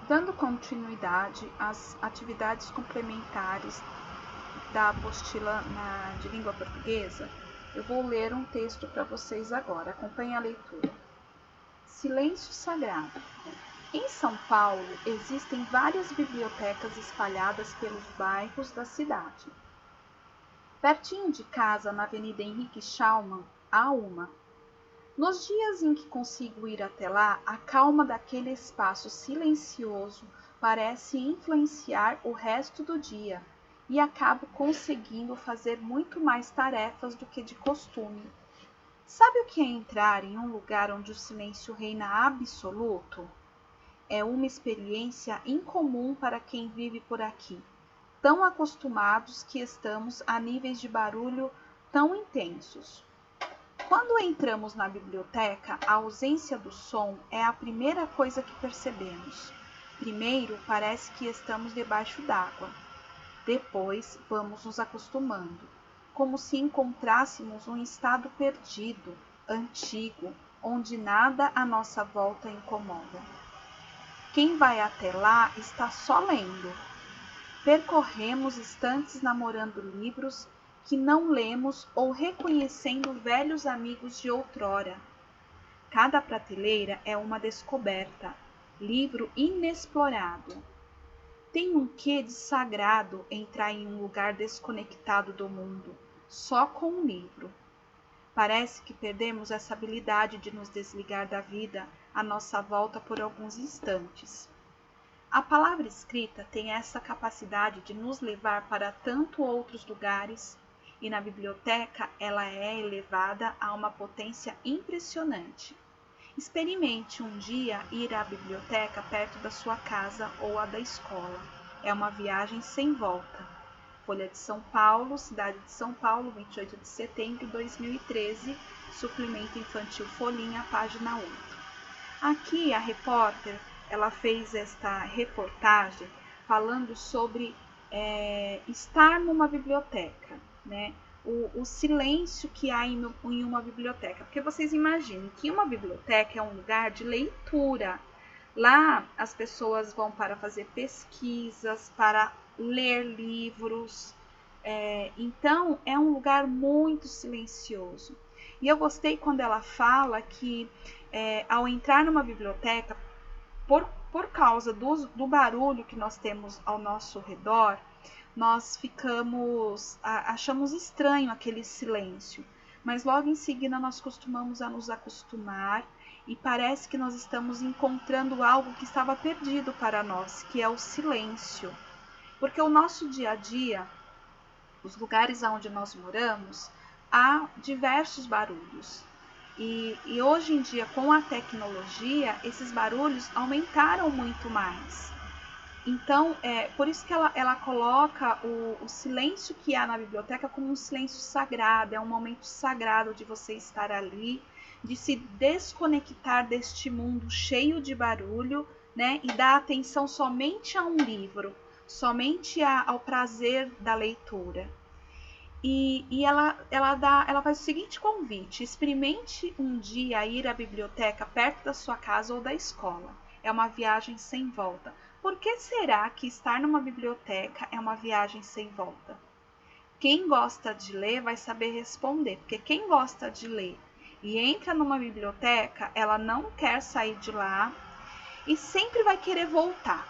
Dando continuidade às atividades complementares da apostila de língua portuguesa, eu vou ler um texto para vocês agora. Acompanhe a leitura. Silêncio sagrado. Em São Paulo, existem várias bibliotecas espalhadas pelos bairros da cidade. Pertinho de casa, na Avenida Henrique Schaumann, há uma. Nos dias em que consigo ir até lá, a calma daquele espaço silencioso parece influenciar o resto do dia e acabo conseguindo fazer muito mais tarefas do que de costume. Sabe o que é entrar em um lugar onde o silêncio reina absoluto? É uma experiência incomum para quem vive por aqui, tão acostumados que estamos a níveis de barulho tão intensos. Quando entramos na biblioteca, a ausência do som é a primeira coisa que percebemos. Primeiro, parece que estamos debaixo d'água. Depois, vamos nos acostumando, como se encontrássemos um estado perdido, antigo, onde nada à nossa volta incomoda. Quem vai até lá está só lendo. Percorremos estantes namorando livros que não lemos ou reconhecendo velhos amigos de outrora. Cada prateleira é uma descoberta, livro inexplorado. Tem um quê de sagrado entrar em um lugar desconectado do mundo, só com um livro. Parece que perdemos essa habilidade de nos desligar da vida à nossa volta por alguns instantes. A palavra escrita tem essa capacidade de nos levar para tanto outros lugares, e na biblioteca ela é elevada a uma potência impressionante. Experimente um dia ir à biblioteca perto da sua casa ou à da escola. É uma viagem sem volta. Folha de São Paulo, Cidade de São Paulo, 28 de setembro de 2013, suplemento infantil Folhinha, página 8. Aqui a repórter ela fez esta reportagem falando sobre estar numa biblioteca, né? O silêncio que há em uma biblioteca. Porque vocês imaginem que uma biblioteca é um lugar de leitura. Lá as pessoas vão para fazer pesquisas, para ler livros. Então é um lugar muito silencioso. E eu gostei quando ela fala que ao entrar numa biblioteca, por causa do barulho que nós temos ao nosso redor, nós achamos estranho aquele silêncio, mas logo em seguida nós costumamos a nos acostumar e parece que nós estamos encontrando algo que estava perdido para nós, que é o silêncio. Porque o nosso dia a dia, os lugares onde nós moramos, há diversos barulhos. E hoje em dia, com a tecnologia, esses barulhos aumentaram muito mais. Então, por isso que ela coloca o silêncio que há na biblioteca como um silêncio sagrado. É um momento sagrado de você estar ali, de se desconectar deste mundo cheio de barulho, né? E dar atenção somente a um livro, somente ao prazer da leitura. E ela faz o seguinte convite: experimente um dia ir à biblioteca perto da sua casa ou da escola. É uma viagem sem volta. Por que será que estar numa biblioteca é uma viagem sem volta? Quem gosta de ler vai saber responder, porque quem gosta de ler e entra numa biblioteca, ela não quer sair de lá e sempre vai querer voltar.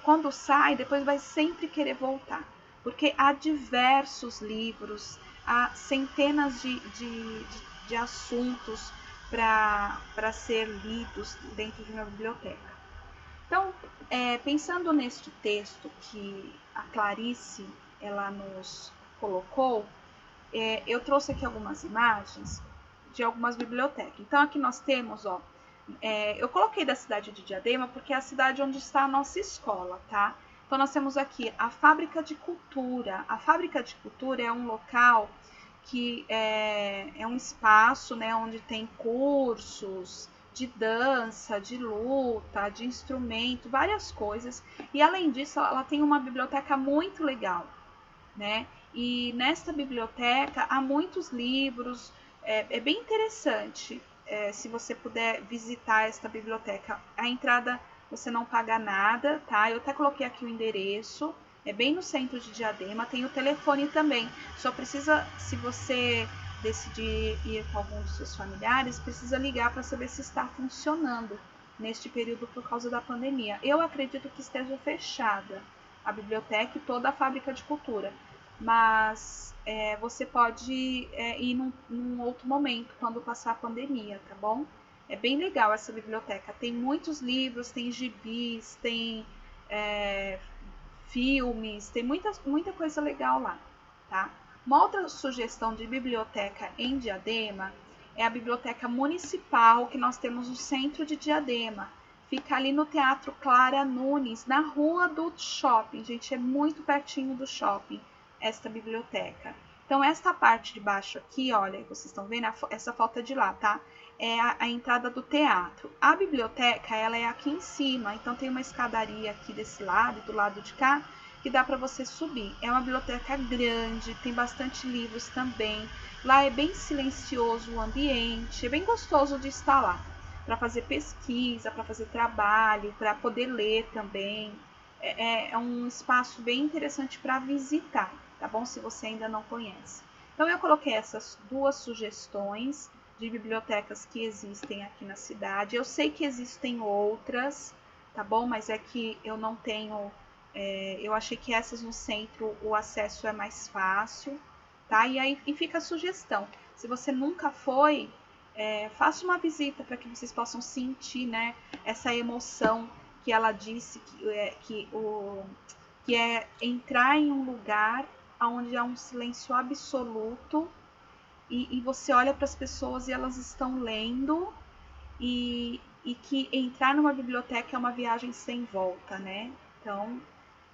Quando sai, depois vai sempre querer voltar. Porque há diversos livros, há centenas de assuntos para ser lidos dentro de uma biblioteca. Então, pensando neste texto que a Clarice ela nos colocou, eu trouxe aqui algumas imagens de algumas bibliotecas. Então, aqui nós temos, eu coloquei da cidade de Diadema porque é a cidade onde está a nossa escola, tá? Então, nós temos aqui a Fábrica de Cultura. A Fábrica de Cultura é um local que é um espaço, né, onde tem cursos de dança, de luta, de instrumento, várias coisas. E, além disso, ela tem uma biblioteca muito legal, né? E nesta biblioteca há muitos livros. É bem interessante, se você puder visitar esta biblioteca. A entrada você não paga nada, tá? Eu até coloquei aqui o endereço, é bem no centro de Diadema, tem o telefone também. Só precisa, se você decidir ir com algum dos seus familiares, precisa ligar para saber se está funcionando neste período por causa da pandemia. Eu acredito que esteja fechada a biblioteca e toda a fábrica de cultura, mas você pode ir num outro momento, quando passar a pandemia, tá bom? É bem legal essa biblioteca, tem muitos livros, tem gibis, tem filmes, tem muita coisa legal lá, tá? Uma outra sugestão de biblioteca em Diadema é a biblioteca municipal que nós temos no centro de Diadema. Fica ali no Teatro Clara Nunes, na rua do shopping. Gente, é muito pertinho do shopping esta biblioteca. Então, esta parte de baixo aqui, olha, vocês estão vendo? Essa foto é de lá, tá? É a entrada do teatro. A biblioteca, ela é aqui em cima, então tem uma escadaria aqui desse lado e do lado de cá, que dá para você subir. É uma biblioteca grande, tem bastante livros também. Lá é bem silencioso o ambiente, é bem gostoso de estar lá, para fazer pesquisa, para fazer trabalho, para poder ler também. É um espaço bem interessante para visitar, tá bom? Se você ainda não conhece. Então, eu coloquei essas duas sugestões de bibliotecas que existem aqui na cidade. Eu sei que existem outras, tá bom? Mas é que eu não tenho... eu achei que essas no centro o acesso é mais fácil, tá? E fica a sugestão. Se você nunca foi, faça uma visita para que vocês possam sentir, né, essa emoção que ela disse que é entrar em um lugar onde há um silêncio absoluto e você olha para as pessoas e elas estão lendo e que entrar numa biblioteca é uma viagem sem volta, né? Então,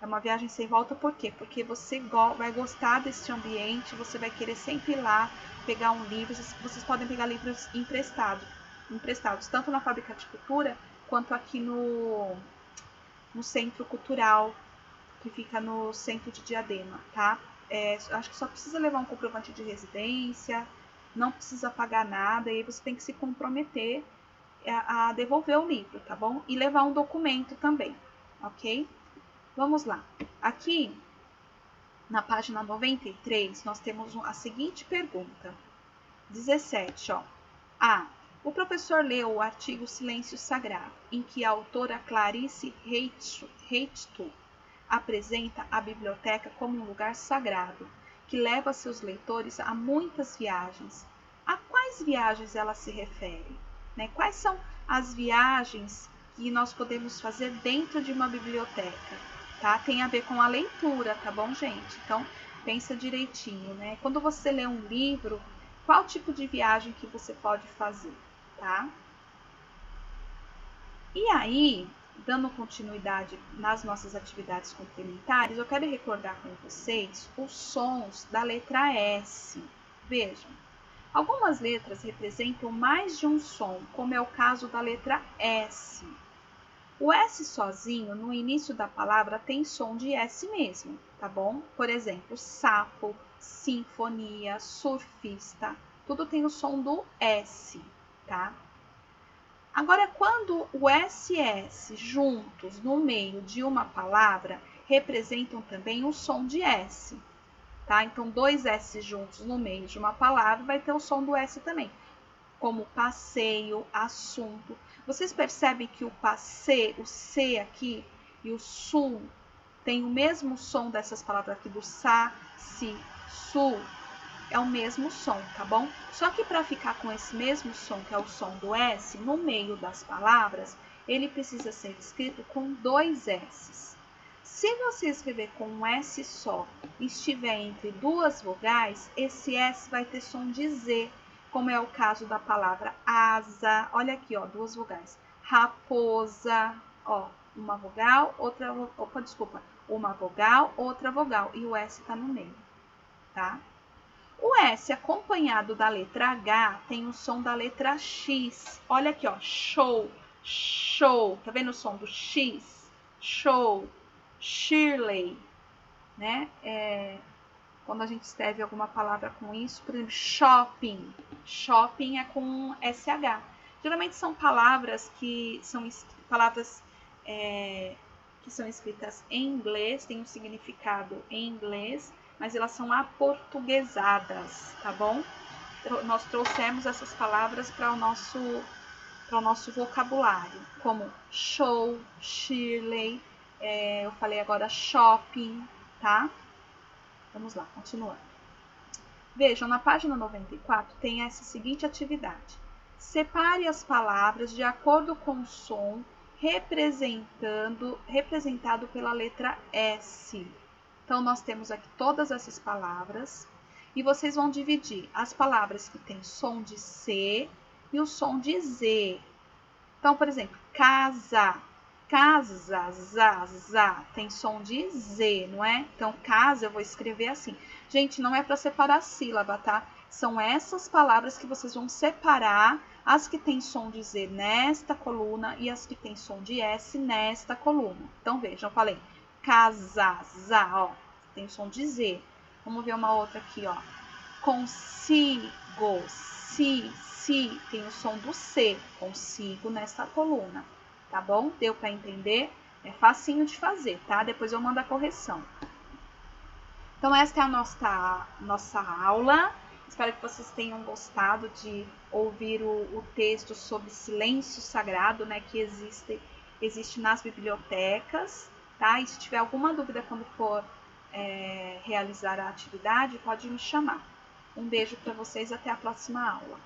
é uma viagem sem volta por quê? Porque você vai gostar desse ambiente, você vai querer sempre ir lá pegar um livro, vocês podem pegar livros emprestados tanto na Fábrica de Cultura quanto aqui no Centro Cultural, que fica no centro de Diadema, tá? Acho que só precisa levar um comprovante de residência, não precisa pagar nada, e aí você tem que se comprometer a devolver o livro, tá bom? E levar um documento também, ok? Vamos lá. Aqui, na página 93, nós temos a seguinte pergunta. 17, ó. A. O professor leu o artigo Silêncio Sagrado, em que a autora Clarice Heitzto apresenta a biblioteca como um lugar sagrado, que leva seus leitores a muitas viagens. A quais viagens ela se refere? Né? Quais são as viagens que nós podemos fazer dentro de uma biblioteca? Tá? Tem a ver com a leitura, tá bom, gente? Então, pensa direitinho, né? Quando você lê um livro, qual tipo de viagem que você pode fazer, tá? E aí, dando continuidade nas nossas atividades complementares, eu quero recordar com vocês os sons da letra S. Vejam, algumas letras representam mais de um som, como é o caso da letra S. O S sozinho, no início da palavra, tem som de S mesmo, tá bom? Por exemplo, sapo, sinfonia, surfista, tudo tem o som do S, tá? Agora, quando o SS juntos no meio de uma palavra, representam também o som de S, tá? Então, dois S juntos no meio de uma palavra vai ter o som do S também, como passeio, assunto. Vocês percebem que o passeio, o C aqui e o sul tem o mesmo som dessas palavras aqui do sa, si, su, é o mesmo som, tá bom? Só que para ficar com esse mesmo som, que é o som do S, no meio das palavras, ele precisa ser escrito com dois S's. Se você escrever com um S só e estiver entre duas vogais, esse S vai ter som de Z, como é o caso da palavra asa. Olha aqui, ó, duas vogais. Raposa, ó, uma vogal, outra, uma vogal, outra vogal, e o S tá no meio, tá? O S acompanhado da letra H tem o som da letra X. Olha aqui, ó, show, show. Tá vendo o som do X? Show, Shirley, né? Quando a gente escreve alguma palavra com isso, por exemplo, shopping. Shopping é com SH. Geralmente são palavras que são palavras que são escritas em inglês, têm um significado em inglês, mas elas são aportuguesadas, tá bom? Nós trouxemos essas palavras para o nosso vocabulário, como show, Shirley, eu falei agora shopping, tá? Vamos lá, continuando. Vejam, na página 94 tem essa seguinte atividade. Separe as palavras de acordo com o som representado pela letra S. Então, nós temos aqui todas essas palavras e vocês vão dividir as palavras que têm som de C e o som de Z. Então, por exemplo, casa, casa, za, tem som de Z, não é? Então, casa eu vou escrever assim. Gente, não é para separar a sílaba, tá? São essas palavras que vocês vão separar, as que têm som de Z nesta coluna e as que têm som de S nesta coluna. Então, vejam, eu falei casa, za, ó, tem som de Z. Vamos ver uma outra aqui, ó. Consigo, si, tem o som do C, consigo nesta coluna, tá bom? Deu para entender? É facinho de fazer, tá? Depois eu mando a correção. Então, esta é a nossa aula. Espero que vocês tenham gostado de ouvir o texto sobre silêncio sagrado, né, que existe nas bibliotecas, tá? E se tiver alguma dúvida quando for realizar a atividade, pode me chamar. Um beijo para vocês, até a próxima aula.